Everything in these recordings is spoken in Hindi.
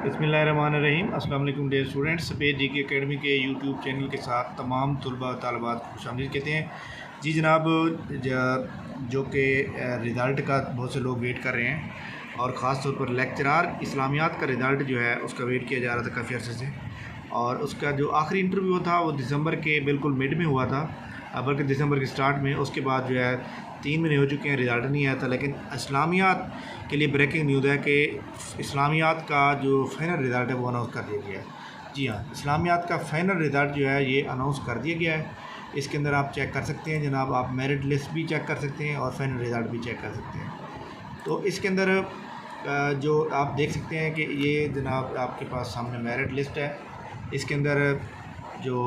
बिस्मिल्लाहिर्रहमानिर्रहीम। अस्सलाम वालेकुम डियर स्टूडेंट्स। सफ़ेद जी की अकेडमी के यूट्यूब चैनल के साथ तमाम तलबा तालबात को खुशामदीद कहते हैं। जी जनाब, जो कि रिज़ल्ट का बहुत से लोग वेट कर रहे हैं और ख़ास तौर पर लेक्चरार इस्लामियात का रिज़ल्ट जो है उसका वेट किया जा रहा था काफ़ी अर्से से, और उसका जो आखिरी इंटरव्यू था वो दिसंबर के बिल्कुल मिड में हुआ था, बल्कि दिसंबर के स्टार्ट में। उसके बाद जो है 3 महीने हो चुके हैं, रिज़ल्ट नहीं आया था। लेकिन इस्लामियात के लिए ब्रेकिंग न्यूज़ है कि इस्लामियात का जो फाइनल रिज़ल्ट है वो अनाउंस कर दिया गया है। जी हाँ, इस्लामियात का फाइनल रिज़ल्ट जो है ये अनाउंस कर दिया गया है। इसके अंदर आप चेक कर सकते हैं जनाब, आप मेरिट लिस्ट भी चेक कर सकते हैं और फाइनल रिज़ल्ट भी चेक कर सकते हैं। तो इसके अंदर जो आप देख सकते हैं कि ये जनाब आपके पास सामने मेरिट लिस्ट है। इसके अंदर जो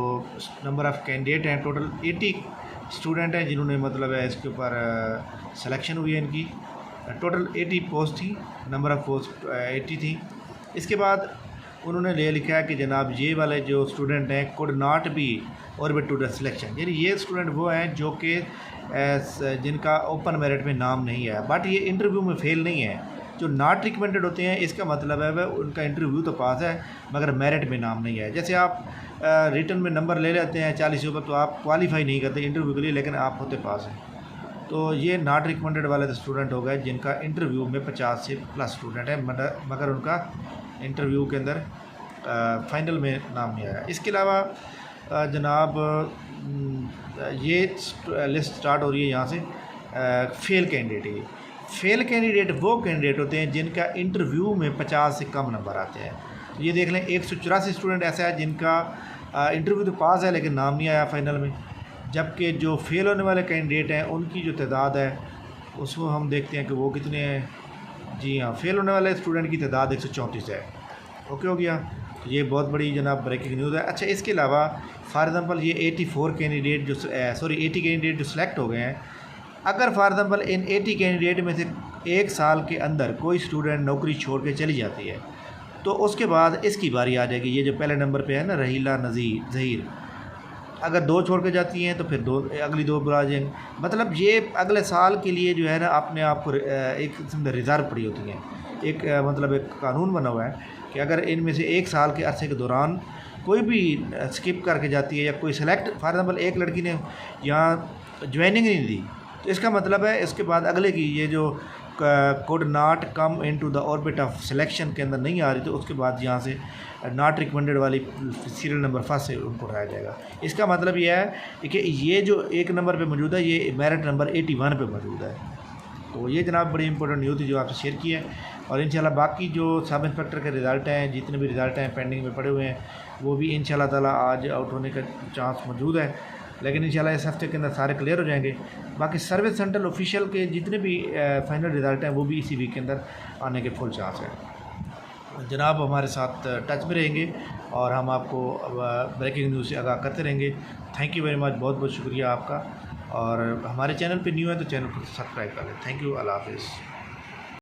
नंबर ऑफ़ कैंडिडेट हैं, टोटल 80 स्टूडेंट हैं जिन्होंने मतलब है इसके ऊपर सिलेक्शन हुई है इनकी। टोटल 80 पोस्ट थी, नंबर ऑफ़ पोस्ट 80 थी। इसके बाद उन्होंने ले लिखा है कि जनाब ये वाले जो स्टूडेंट हैं could not be orbit to the selection, यानी ये स्टूडेंट वो हैं जो कि जिनका ओपन मेरिट में नाम नहीं है, बट ये इंटरव्यू में फ़ेल नहीं है। जो नॉट रिकमेंडेड होते हैं इसका मतलब है वह उनका इंटरव्यू तो पास है मगर मेरिट में नाम नहीं है। जैसे आप रिटन में नंबर ले लेते हैं 40 के ऊपर, तो आप क्वालिफाई नहीं करते इंटरव्यू के लिए, लेकिन आप होते पास हैं। तो ये नॉट रिकमेंडेड वाले स्टूडेंट हो गए जिनका इंटरव्यू में 50 से प्लस स्टूडेंट है मगर उनका इंटरव्यू के अंदर फाइनल में नाम नहीं आया। इसके अलावा जनाब ये लिस्ट स्टार्ट हो रही है यहाँ से फेल कैंडिडेट की। फेल कैंडिडेट वो कैंडिडेट होते हैं जिनका इंटरव्यू में 50 से कम नंबर आते हैं। तो ये देख लें 184 स्टूडेंट ऐसा है जिनका इंटरव्यू तो पास है लेकिन नाम नहीं आया फाइनल में, जबकि जो फेल होने वाले कैंडिडेट हैं उनकी जो तादाद है उसको हम देखते हैं कि वो कितने हैं। जी हाँ, फेल होने वाले स्टूडेंट की तादाद 134 है। ओके हो गया, तो ये बहुत बड़ी जनाब ब्रेकिंग न्यूज़ है। अच्छा, इसके अलावा फॉर एग्ज़ाम्पल ये 84 कैंडिडेट जो 80 कैंडिडेट जो सिलेक्ट हो गए हैं, अगर फॉर एग्ज़ाम्पल इन 80 कैंडिडेट में से 1 साल के अंदर कोई स्टूडेंट नौकरी छोड़ के चली जाती है तो उसके बाद इसकी बारी आ जाएगी। ये जो पहले नंबर पे है ना, रहीला ज़हीर, अगर 2 छोड़ के जाती हैं तो फिर अगली 2 बुला जाएंगे। मतलब ये अगले साल के लिए जो है ना अपने आप को एक किस्म से रिज़र्व पड़ी होती हैं। एक मतलब एक कानून बना हुआ है कि अगर इनमें से 1 साल के अरसे के दौरान कोई भी स्किप करके जाती है या कोई सेलेक्ट, फॉर एग्ज़ाम्पल एक लड़की ने यहाँ ज्वाइनिंग नहीं दी, तो इसका मतलब है इसके बाद अगले की ये जो code not come into the orbit of selection के अंदर नहीं आ रही, तो उसके बाद यहाँ से नॉट रिकमेंडेड वाली सीरियल नंबर 1 से उनको उठाया जाएगा। इसका मतलब यह है कि ये जो 1 नंबर पे मौजूद है ये मेरिट नंबर 81 पे मौजूद है। तो ये जनाब बड़ी इंपॉर्टेंट न्यूज़ थी जो आपसे शेयर की है। और इंशाल्लाह बाकी जो सब इंस्पेक्टर के रिज़ल्ट हैं, जितने भी रिज़ल्ट हैं पेंडिंग में पड़े हुए हैं, वो भी इंशाल्लाह ताला आज आउट होने का चांस मौजूद है, लेकिन इंशाल्लाह इस हफ्ते के अंदर सारे क्लियर हो जाएंगे। बाकी सर्विस सेंट्रल ऑफिशियल के जितने भी फाइनल रिज़ल्ट हैं वो भी इसी वीक के अंदर आने के फुल चांस है। जनाब हमारे साथ टच में रहेंगे और हम आपको ब्रेकिंग न्यूज़ से आगाह करते रहेंगे। थैंक यू वेरी मच, बहुत बहुत शुक्रिया आपका। और हमारे चैनल पे न्यू है तो चैनल को सब्सक्राइब कर लें। थैंक यू, अल्लाह हाफ़िज़।